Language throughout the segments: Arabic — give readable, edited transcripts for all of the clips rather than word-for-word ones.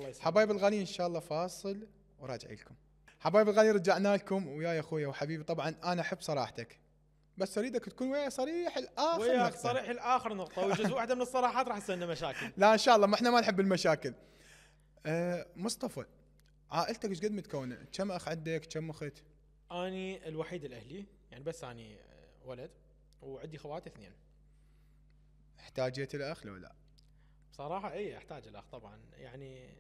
الله يسلمك. حبايب الغاليين ان شاء الله فاصل وراجع لكم. حبايب الغاليين رجعنا لكم وياي اخويا وحبيبي. طبعا انا احب صراحتك، بس اريدك تكون وياي صريح الاخر وياك نقطة. صريح الاخر نقطه، وجزء واحده من الصراحات راح تسوي لنا مشاكل. لا ان شاء الله، ما احنا ما نحب المشاكل. مصطفى، عائلتك ايش قد متكونه؟ كم اخ عندك؟ كم اخت؟ اني الوحيد الاهلي يعني، بس اني ولد، وعندي خوات 2. احتاجيت الاخ لو لا؟ بصراحه اي احتاج الاخ طبعا، يعني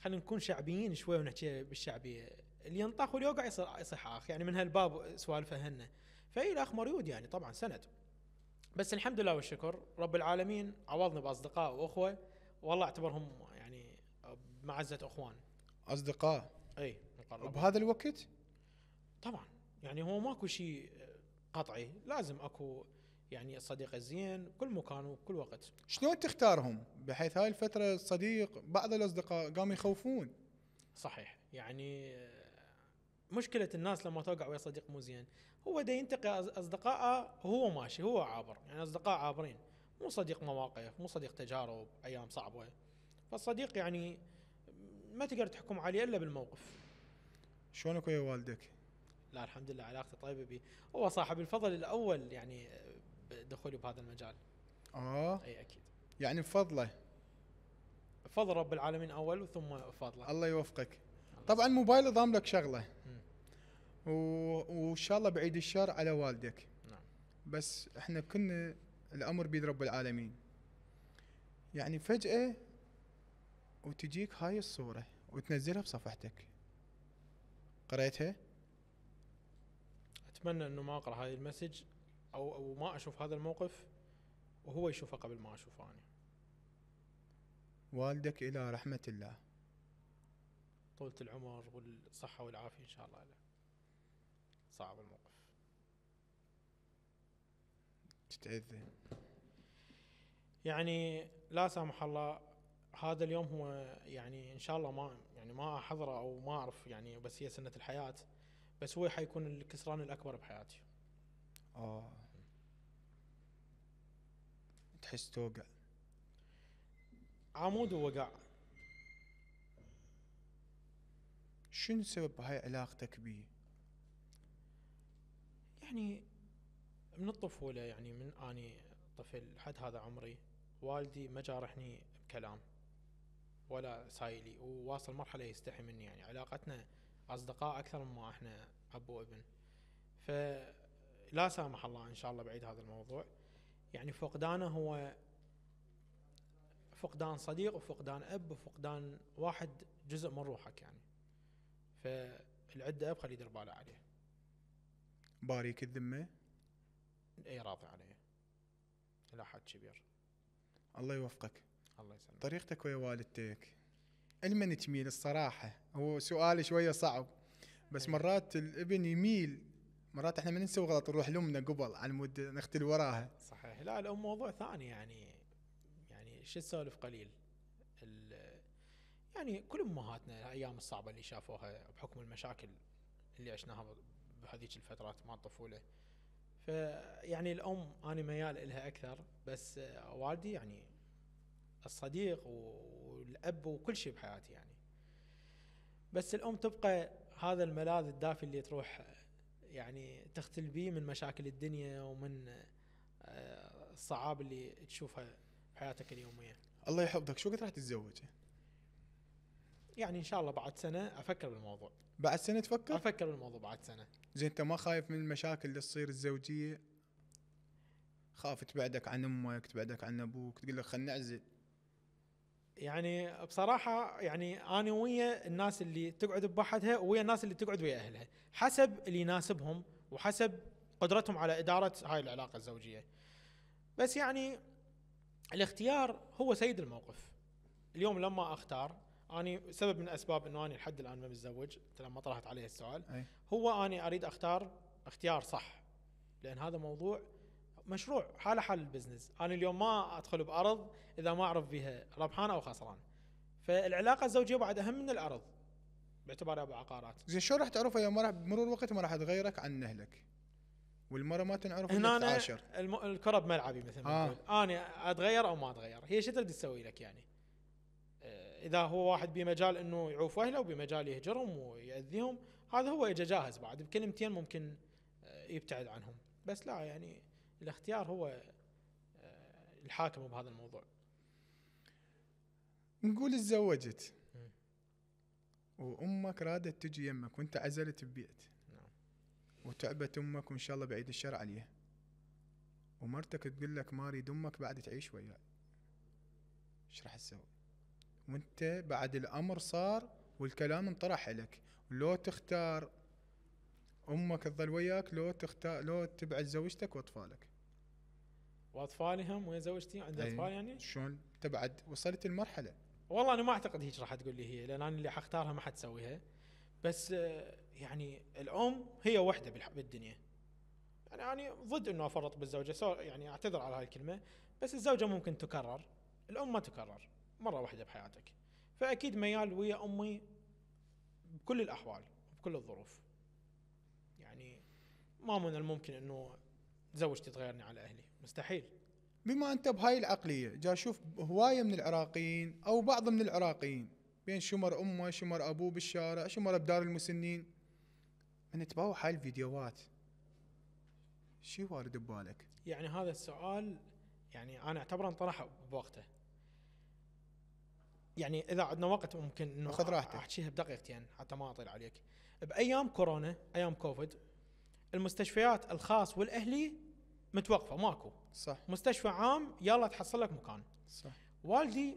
خلينا نكون شعبيين شوي ونحكي بالشعبيه، اللي ينطخ واللي يوقع يصيح اخ، يعني من هالباب سوالفه هن. فاي الاخ مريود يعني طبعا سند. بس الحمد لله والشكر رب العالمين عوضني باصدقاء واخوه، والله اعتبرهم يعني بمعزه اخوان. اصدقاء اي مقربين بهذا الوقت؟ طبعا، يعني هو ماكو شيء قطعي، لازم اكو يعني الصديق الزين بكل مكان وبكل وقت. شلون تختارهم؟ بحيث هاي الفتره الصديق بعض الاصدقاء قاموا يخوفون. صحيح، يعني مشكلة الناس لما توقع ويا صديق مو زين، هو دا ينتقي أصدقائه وهو ماشي، هو عابر، يعني أصدقاء عابرين، مو صديق مواقف، مو صديق تجارب أيام صعبة. فالصديق يعني ما تقدر تحكم عليه إلا بالموقف. شلونك ويا والدك؟ لا الحمد لله علاقتي طيبة به، هو صاحب الفضل الأول يعني بدخولي بهذا المجال. أي أكيد، يعني بفضله. فضل رب العالمين أول وثم فضله. الله يوفقك. طبعا موبايل ضام لك شغله، مم. وان شاء الله بعيد الشر على والدك. نعم. بس احنا كنا الامر بيد رب العالمين، يعني فجأة وتجيك هاي الصورة وتنزلها بصفحتك، قريتها؟ أتمنى أنه ما أقرأ هاي المسج أو ما أشوف هذا الموقف وهو يشوفه قبل ما أشوفه أنا. والدك إلى رحمة الله، طولة العمر والصحة والعافية إن شاء الله له. صعب الموقف. تتأذى يعني لا سامح الله، هذا اليوم هو يعني إن شاء الله ما أحضره أو ما أعرف يعني، بس هي سنة الحياة، بس هو حيكون الكسران الأكبر بحياتي. تحس توقع؟ عمود ووقع. شنو سبب هاي علاقتك بيه؟ يعني من الطفولة، يعني من أني طفل حد هذا عمري، والدي ما جارحني بكلام ولا سايلي، وواصل مرحلة يستحي مني، يعني علاقتنا أصدقاء أكثر مما إحنا أب وابن. فلا سامح الله إن شاء الله بعيد هذا الموضوع، يعني فقدانه هو فقدان صديق وفقدان أب وفقدان واحد جزء من روحك يعني. فالعدة أب خلي يدير باله عليه. باريك الذمة؟ أي راضي عليه إلى حد كبير. الله يوفقك. الله يسلمك. طريقتك ويا والدتك المن تميل؟ الصراحة هو سؤال شوية صعب، بس مرات الابن يميل، مرات احنا من نسوي غلط نروح لأمنا قبل على مود نختل وراها. صحيح. لا الأم موضوع ثاني يعني شو السالف قليل. يعني كل أمهاتنا الأيام الصعبة اللي شافوها بحكم المشاكل اللي عشناها بهذيك الفترات مع الطفولة، فيعني الأم أنا ميال إلها أكثر، بس والدي يعني الصديق والأب وكل شيء بحياتي يعني. بس الأم تبقى هذا الملاذ الدافي اللي تروح يعني تختل بيه من مشاكل الدنيا ومن الصعاب اللي تشوفها بحياتك اليومية. الله يحفظك. شو قد راح تتزوج؟ يعني إن شاء الله بعد سنة أفكر بالموضوع. بعد سنة تفكر؟ أفكر بالموضوع بعد سنة. زين انت ما خايف من المشاكل اللي تصير الزوجية؟ خاف تبعدك عن امك، تبعدك عن ابوك، تقول لك خلنا نعزل؟ يعني بصراحة يعني أنا ويا الناس اللي تقعد بوحدها ويا الناس اللي تقعد ويا أهلها، حسب اللي يناسبهم وحسب قدرتهم على إدارة هاي العلاقة الزوجية. بس يعني الاختيار هو سيد الموقف. اليوم لما أختار، أنا سبب من أسباب أنه أنا لحد الآن ما متزوج، لما طرحت عليه السؤال هو أنا أريد أختار اختيار صح، لأن هذا موضوع مشروع حاله حال البزنس. أنا اليوم ما أدخل بأرض إذا ما أعرف بها ربحان أو خسران، فالعلاقة الزوجية بعد أهم من الأرض باعتبارها أبو عقارات. زين شو راح تعرفه يا مرة بمرور الوقت ما راح تغيرك عن أهلك، والمرة ما تنعرف إلا تتعاشر؟ الكرة بملعبي مثل ما تقول، أنا أتغير أو ما أتغير، هي شو تريد تسوي لك يعني؟ اذا هو واحد بمجال انه يعوف اهله وبمجال يهجرهم ويأذيهم، هذا هو اجى جاهز بعد بكلمتين ممكن يبتعد عنهم. بس لا يعني الاختيار هو الحاكم بهذا الموضوع. نقول تزوجت وامك رادت تجي يمك وانت عزلت ببيت، نعم. وتعبت امك وان شاء الله بعيد الشر عليها، ومرتك تقول لك ما اريد امك بعد تعيش وياي، ايش راح تسوي؟ وانت بعد الامر صار والكلام انطرح لك، لو تختار امك تظل وياك، لو تختار لو تبعد زوجتك واطفالك. واطفالهم وين زوجتي عندي أي. اطفال يعني؟ شلون تبعد وصلت المرحله؟ والله انا ما اعتقد هيك راح تقول لي هي، لان انا اللي حختارها ما حتسويها. بس يعني الام هي وحده بالدنيا. يعني انا ضد انه افرط بالزوجه، يعني اعتذر على هاي الكلمه، بس الزوجه ممكن تكرر، الام ما تكرر، مره واحده بحياتك. فاكيد ميال ويا امي بكل الاحوال بكل الظروف. يعني ما من الممكن انه زوجتي تغيرني على اهلي، مستحيل. بما انت بهاي العقليه، جا اشوف هوايه من العراقيين او بعض من العراقيين بين شمر امه شمر ابوه بالشارع شمر بدار المسنين، من تباوع هاي الفيديوهات شي وارد ببالك؟ يعني هذا السؤال يعني انا اعتبره انطرح بوقته. يعني اذا عندنا وقت ممكن انه خذ راحتك. احكيها بدقيقتين حتى ما اطيل عليك. بايام كورونا، ايام كوفيد، المستشفيات الخاص والاهلي متوقفه، ماكو صح مستشفى عام يلا تحصل لك مكان. صح. والدي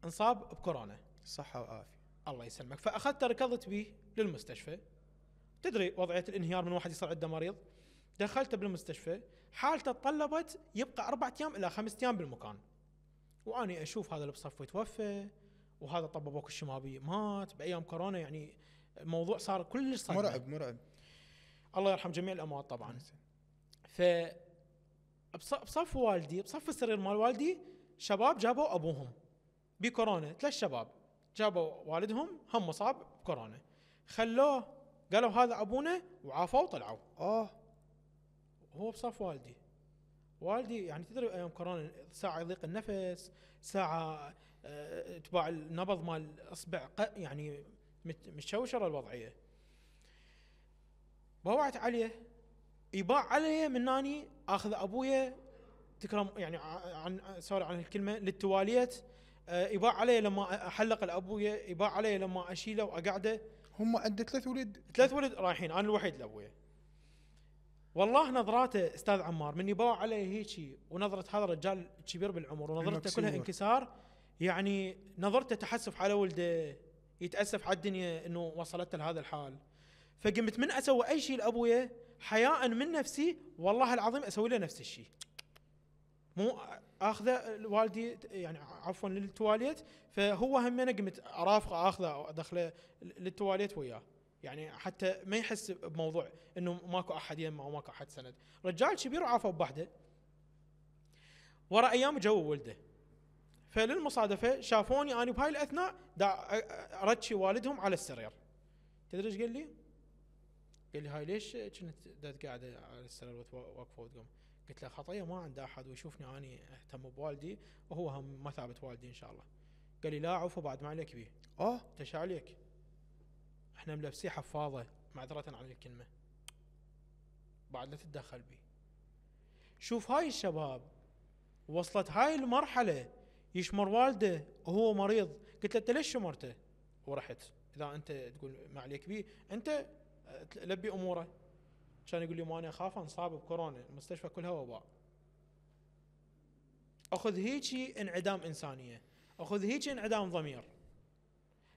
انصاب بكورونا، صحه وعافيه. الله يسلمك، فاخذت ركضت به للمستشفى. تدري وضعيه الانهيار من واحد يصير عنده مريض، دخلته بالمستشفى، حالته تطلبت يبقى 4 ايام الى 5 ايام بالمكان. واني اشوف هذا اللي بصفه يتوفى، وهذا طب ابوك الشمابي مات بايام كورونا. يعني الموضوع صار كلش صدمه، مرعب مرعب. الله يرحم جميع الاموات طبعا. ف بصف والدي، بصف السرير مال والدي، شباب جابوا ابوهم بكورونا، 3 شباب جابوا والدهم هم مصاب بكورونا، خلوه قالوا هذا ابونا وعافوا وطلعوا. هو بصف والدي. والدي يعني تدري ايام كورونا ساعه يضيق النفس، ساعه تباع النبض مال الاصبع، يعني متشوشره الوضعيه. بوعت عليه، يباع علي مناني اخذ ابويا تكرم يعني عن سوري عن الكلمه للتواليت. يباع علي لما احلق الابويا، يباع علي لما اشيله واقعده. هم عنده 3 ولد. 3 ولد رايحين، انا الوحيد لابويا. والله نظراته استاذ عمار من يباع علي هيجي، ونظره هذا الرجال كبير بالعمر ونظرته كلها انكسار. يعني نظرته تحسف على ولده، يتاسف على الدنيا انه وصلت لهذا الحال. فقمت من اسوي اي شيء لابويا حياء من نفسي، والله العظيم اسوي له نفس الشيء. مو اخذه والدي يعني عفوا للتواليت، فهو هم انا قمت ارافقه اخذه ادخله للتواليت وياه، يعني حتى ما يحس بموضوع انه ماكو احد يمه او ماكو احد سند. رجال كبير وعافوا بوحده. ورا ايام جو ولده، فللمصادفه شافوني انا بهاي الاثناء ارتشي والدهم على السرير. تدري ايش قال لي؟ قال لي هاي ليش كنت قاعده على السرير واقفه وتقوم؟ قلت له خطيه ما عنده احد ويشوفني اني اهتم بوالدي وهو هم مثابه والدي ان شاء الله. قال لي لا عفوا بعد ما عليك بيه. تشا عليك، احنا ملبسي حفاظه معذره عن الكلمه، بعد لا تتدخل بي. شوف هاي الشباب وصلت هاي المرحله يشمر والده وهو مريض. قلت له انت ليش شمرته ورحت؟ اذا انت تقول ما عليك بيه انت لبي اموره. كان يقول لي ما انا اخاف انصاب بكورونا، المستشفى كلها وباء. اخذ هيجي انعدام انسانيه، اخذ هيجي انعدام ضمير.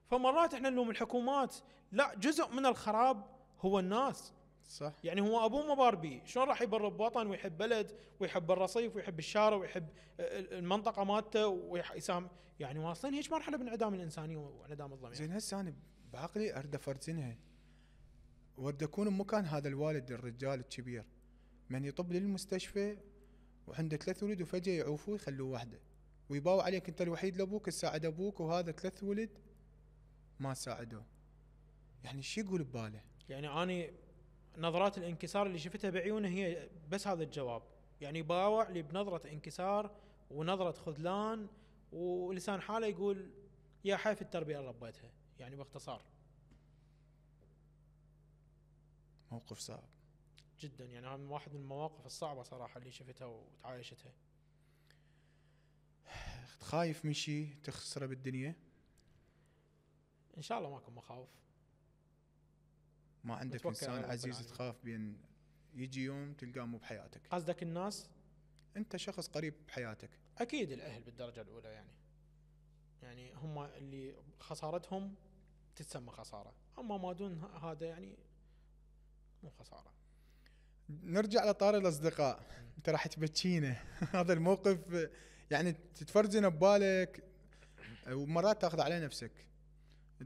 فمرات احنا نلوم الحكومات، لا، جزء من الخراب هو الناس. صح. يعني هو ابوه مبار بيه، شلون راح يبر بوطن ويحب بلد ويحب الرصيف ويحب الشارع ويحب المنطقه مالته ويسام؟ يعني واصلين هيك مرحله بانعدام الانسانيه وانعدام الضمير. زين هسه انا بعقلي اريد افرزنها، ورد اكون بمكان هذا الوالد الرجال الكبير من يطب للمستشفى وعنده 3 ولد وفجاه يعوفوه يخلوه وحده، ويباوع عليك انت الوحيد لابوك تساعد ابوك، وهذا 3 ولد ما ساعدوه. يعني شو يقول بباله؟ يعني اني نظرات الانكسار اللي شفتها بعيونه هي بس هذا الجواب. يعني باوع لي بنظره انكسار ونظره خذلان، ولسان حاله يقول يا حيف التربيه اللي ربيتها، يعني باختصار. موقف صعب جدا، يعني هذا واحد من المواقف الصعبه صراحه اللي شفتها وتعايشتها. خايف من شيء تخسره بالدنيا؟ ان شاء الله ماكو مخاوف. ما عندك متوكل انسان على رب عزيز العالمين. تخاف بين يجي يوم تلقاه مو بحياتك؟ قصدك الناس؟ انت شخص قريب بحياتك. اكيد الاهل بالدرجه الاولى، يعني هم اللي خسارتهم تتسمى خساره، اما ما دون هذا يعني مو خساره. نرجع لطار الاصدقاء. انت راح تبكينا. هذا الموقف يعني تتفرزن ببالك، ومرات تاخذ على نفسك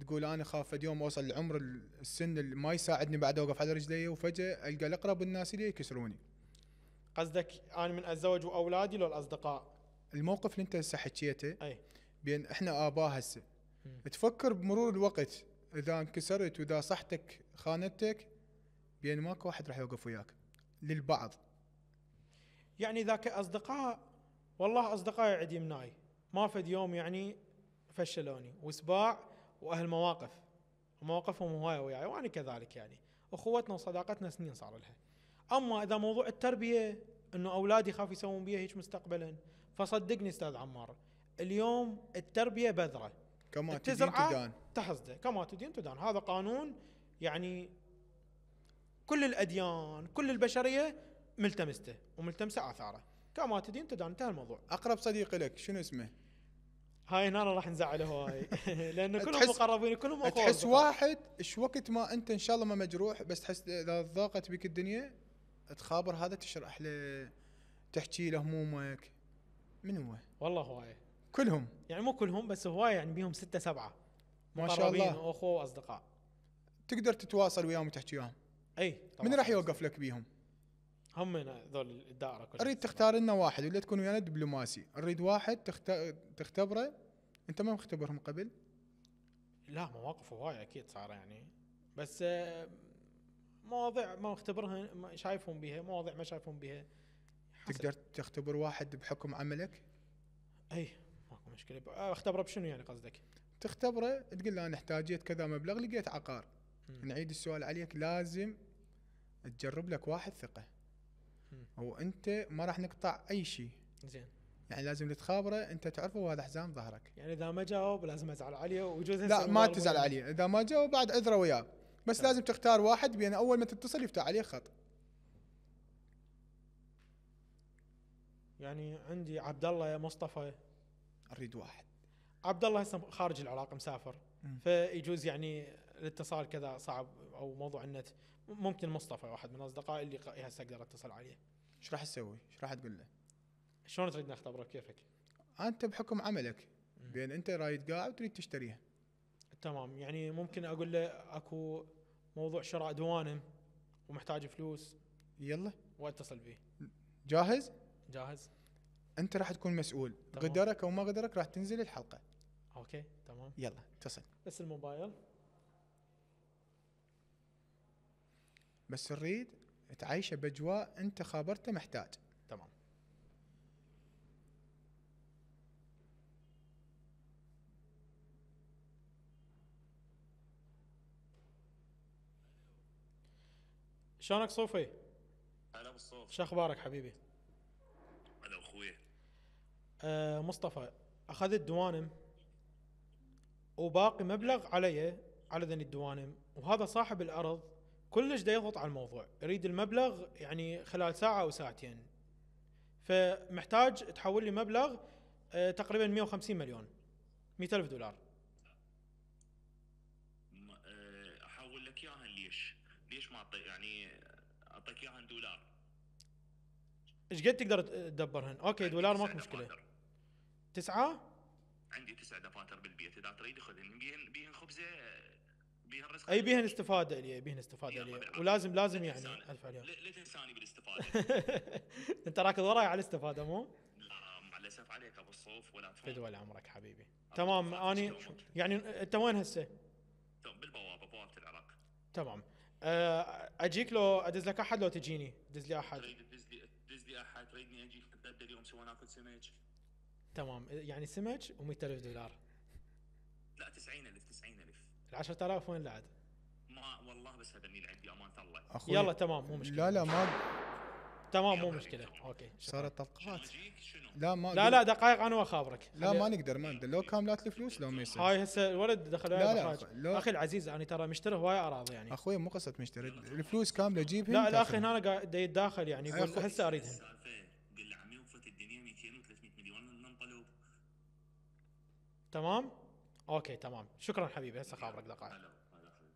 تقول انا خاف اليوم اوصل لعمر السن اللي ما يساعدني بعد اوقف على رجلي، وفجاه القى الاقرب الناس لي يكسروني. قصدك انا من اتزوج واولادي لو الاصدقاء؟ الموقف اللي انت هسه حكيته اي. بين احنا اباء هسه، مم. تفكر بمرور الوقت اذا انكسرت واذا صحتك خانتك، بين ماكو واحد راح يوقف وياك للبعض. يعني ذاك اصدقاء، والله اصدقائي عندي مناي ما فد يوم يعني فشلوني، وسباع واهل مواقف ومواقفهم هوايه وياي، وانا كذلك يعني اخوتنا وصداقتنا سنين صار لها. اما اذا موضوع التربيه انه اولادي خاف يسوون بيها هيك مستقبلا، فصدقني استاذ عمار، اليوم التربيه بذره، كما تدين التزرعه تدان. تحصده، كما تدين تدان. هذا قانون يعني كل الاديان كل البشريه ملتمسته وملتمسه اثاره، كما تدين تدان، انتهى الموضوع. اقرب صديق لك شنو اسمه؟ هاي هنا راح نزعله هواي لان كلهم تحس- مقربين، كلهم اخوه تحس أصدقاء. واحد ايش وقت ما انت ان شاء الله ما مجروح، بس تحس اذا ضاقت بك الدنيا تخابر هذا، تشرح له، تحكي له همومك. من هو؟ والله هواي، كلهم يعني مو كلهم بس هواي، يعني بيهم 6 7 ما شاء مقربين الله. واخوه واصدقاء. تقدر تتواصل وياهم وتحكي وياهم. اي من راح يوقف لك بيهم؟ هم من ذول الدائره كلها. اريد تختار لنا واحد ولا تكون ويانا دبلوماسي، نريد واحد تختبره. انت ما مختبرهم قبل؟ لا مواقف هواي اكيد صار يعني، بس مواضيع ما اختبرها ما شايفهم بيها، مواضيع ما شايفهم بيها. حسب. تقدر تختبر واحد بحكم عملك؟ اي ماكو مشكله. اختبره بشنو يعني قصدك؟ تختبره تقول له انا احتاجيت كذا مبلغ، لقيت عقار. مم. نعيد السؤال عليك، لازم تجرب لك واحد ثقة. مم. وانت ما راح نقطع اي شيء، زين. يعني لازم تخابره انت تعرفه وهذا حزام ظهرك. يعني اذا ما جاوب لازم ازعل عليه ويجوز لا هسه ما الموضوع تزعل عليه، اذا ما جاوب بعد عذره وياه، بس تمام. لازم تختار واحد بين اول ما تتصل يفتح عليه خط. يعني عندي عبد الله يا مصطفى. اريد واحد. عبد الله هسه خارج العراق مسافر، مم. فيجوز يعني الاتصال كذا صعب او موضوع النت. ممكن مصطفى واحد من اصدقائي اللي هسه اقدر اتصل عليه. ايش راح تسوي؟ ايش راح تقول له؟ شلون تريد نختبره كيفك؟ انت بحكم عملك، مم. بين انت رايد قاعد وتريد تشتريها. تمام، يعني ممكن اقول له اكو موضوع شراء دوانم ومحتاج فلوس يلا واتصل به. جاهز؟ جاهز. انت راح تكون مسؤول، تمام. غدرك او ما غدرك راح تنزل الحلقة. اوكي تمام. يلا اتصل. بس الموبايل. بس نريد تعيشه باجواء انت خابرته محتاج. تمام. شلونك صوفي؟ هلا بالصوف. شو اخبارك حبيبي؟ هلا اخوي. مصطفى، اخذت دوانم وباقي مبلغ علي على ذني الدوانم، وهذا صاحب الارض كلش دا يضغط على الموضوع، يريد المبلغ يعني خلال ساعة او ساعتين، فمحتاج تحول لي مبلغ تقريبا 150 مليون، 100,000 دولار. احول لك اياها ليش ما اعطيك يعني اعطيك اياها دولار؟ ايش قد تقدر تدبرهن؟ اوكي عندي دولار 9 ماكو مشكلة. دفاتر. 9؟ عندي 9 دفاتر بالبيت، اذا تريد خذهن، بيهن خبزه، بيهن رزق. اي بيهن استفادة الي، بيهن استفادة يلا الي، بالعافية. ولازم لا يعني تنساني. ادفع عليهم. لا تنساني بالاستفاده. انت راكض وراي على الاستفادة مو؟ لا مع الاسف عليك ابو الصوف ولا تفهم. فدوى عمرك حبيبي. تمام. اني يعني انت وين هسه؟ بالبوابه، بوابه العراق. تمام. اجيك لو ادز لك احد، لو تجيني دز لي احد. تريد تدز لي احد؟ تريدني اجي نتغدى اليوم سوا ناكل سمك؟ تمام، يعني سمك و100,000 دولار. لا 90,000 90,000. ال 10000 وين لعد؟ ما والله بس هذا ميل عندي امانه الله. اخوي يلا تمام مو مشكله. لا ما تمام مو مشكله. اوكي شكراً. صارت طلقات. اجيك شنو؟ لا ما لا دقائق انا واخابرك. لا ما نقدر لو كاملات الفلوس لو ما يصير. هاي هسه الولد دخل لا، وياي لا، بحاج. لو- اخي العزيز انا ترى مشتري هواي اراضي يعني. اخوي مو قصه مشتري الفلوس كامله جيبها لا الاخ هنا قاعد يتداخل يعني يقول أخو- هسه اريدهم. السالفه قل له عمي وفت الدنيا 200 و300 مليون ننطلب. تمام اوكي تمام شكرا حبيبي هسه خابرك دقائق. هلا هلا حبيبي.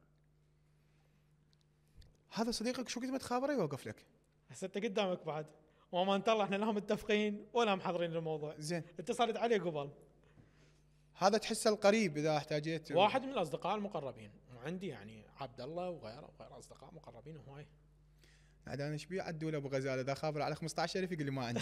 هذا صديقك شو قد ما تخابره يوقف لك هسه انت قدامك بعد وما الله احنا لا متفقين ولا محضرين الموضوع. زين. اتصلت عليه قبل هذا تحسه القريب اذا احتاجيت واحد من الاصدقاء المقربين وعندي يعني عبد الله وغيره اصدقاء مقربين هواي. عاد انا ايش بي عدول ابو غزاله اذا خابر على 15000 يقول لي ما عندي.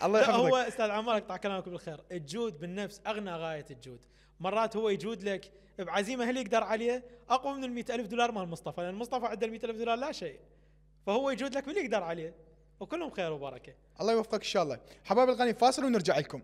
الله لا هو يحفظك. استاذ عمار اقطع كلامك بالخير. الجود بالنفس اغنى غايه الجود. مرات هو يجود لك بعزيمه هل يقدر عليه اقوى من $100,000 مال مصطفى لان مصطفى عنده $100,000 لا شيء فهو يجود لك باللي يقدر عليه وكلهم خير وبركه. الله يوفقك ان شاء الله. حبايب الغني فاصل ونرجع لكم.